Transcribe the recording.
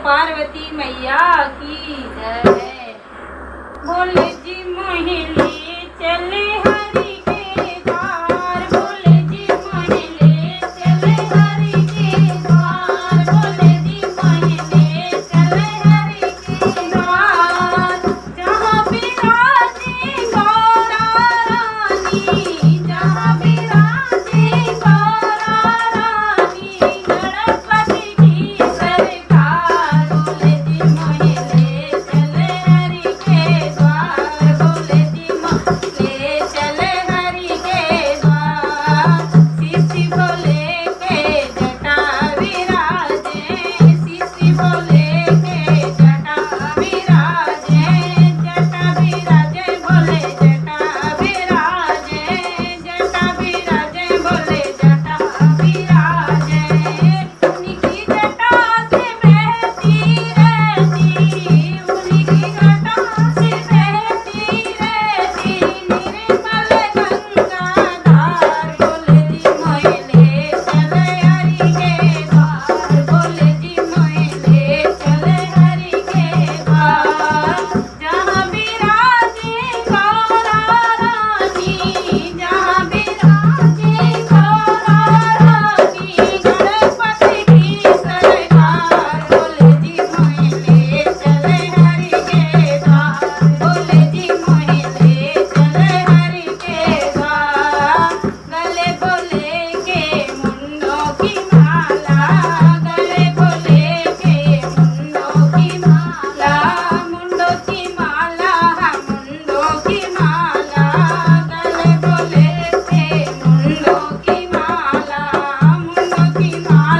पार्वती मैया की जय। बोले जी मोहिले चले हरि के द्वार, बोले जी मोहिले चले हरि के द्वार, बोले जी मोहिले चले हरि के द्वार। जहाँ विराजे गौरा रानी, जहाँ विराजे गौरा रानी, गणपति की सरकार। बोले जी मोहिले चले हरि के द्वार, बोले जी मोहिले चले हरि के द्वार। शिशि बोले के जटा विराजे, शिशि बोले के जटा विराजे, जटा विराजे बोले जटा विराजे, जटा विराजे बोले जटा विराजे। उनकी जटा से बहती रहती, उनकी जटा से बहती रहती निर्मल गंगा धार। बोले जी मोहिले चले हरि के द्वार, बोले जी मोहिले चले हरि के द्वार। जहाँ विराजे गौरा रानी, जहाँ विराजे गौरा रानी, गणपति की सरकार। बोले जी मोहिले चले हरि के द्वार, बोले जी मोहिले चले हरि के द्वार। गले बोले के मुंडों की माला, गले बोले के मुंडों की माला, मुंडों की माला, मुंडों की माला। गले बोले के मुंडों की माला, मुंडों की माला।